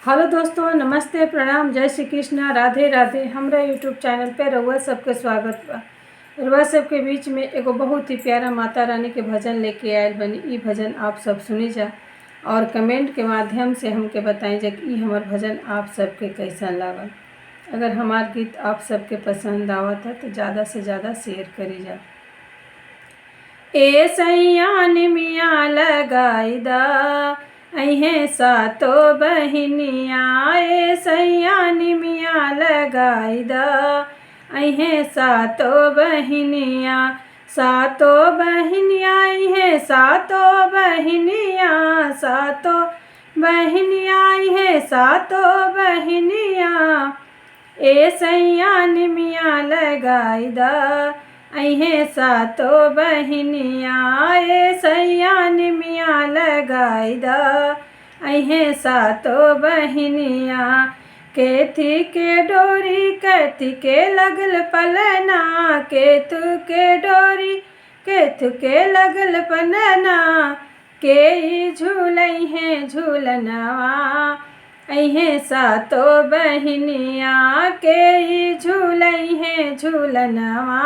Hello दोस्तों, नमस्ते, प्रणाम, जय श्री कृष्णा, राधे राधे। हमरा यूट्यूब चैनल पे रउआ सबके स्वागत बा। रउआ सबके बीच में एगो बहुत ही प्यारा माता रानी के भजन लेके आयल बनी। ई भजन आप सब सुनी जा और कमेंट के माध्यम से हमके बताई जा कि ई हमार भजन आप सबके कैसा लागल। अगर हमार गीत आप सबके पसंद आवत है तो ज़्यादा से ज़्यादा शेयर करी जा। ए सैया निमिया लगाई दा अहे सातो बहिनिया, ए सैया निमिया लगाई दा अहे सातो बहिनिया। सातो बहिनिया अहे सातो बहिनिया, सातो बहिनिया अहे सातो बहिनिया। ए सैया निमिया लगाई दा अहे सातो बहिनिया, ए सैया निमिया लगाई दा अहे सातो बहिनिया। केथी के डोरी केथी के लगल पलना, केथू के डोरी केथू के लगल पलना। के झूलई है झूलनवा अहे सातो बहिनिया, के झूलई है झूलनवा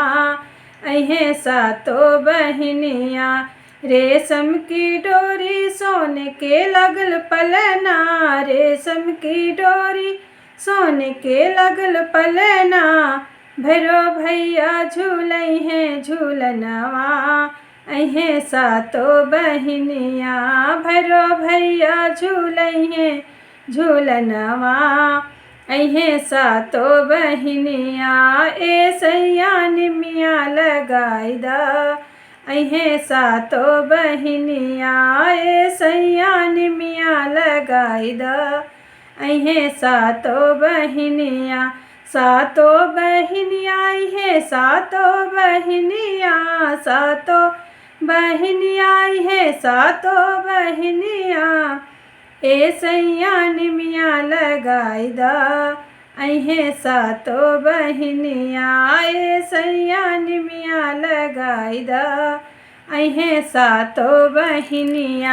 अहे सातो बहिनिया। रेशम की डोरी सोने के लगल पलना, रेशम की डोरी सोने के लगल पलना। भैरो भैया झूलई है झूलनवा अहे सातो बहिनिया, भैरो भैया झूलई है झूलनवा अहे सातो बहिनिया। ए सैया निमिया लगाई दा अहे सातो बहिनिया, ए सैया निमिया लगाई दा अहे सातो बहिनिया। सातो बहिनिया अहे सातो बहिनिया, सातो बहिनिया अहे सातो बहिनिया। ए सैया निमिया लगाई दा अहे सातो बहिनिया, ए सैया निमिया लगाई दा अहे सातो बहिनिया।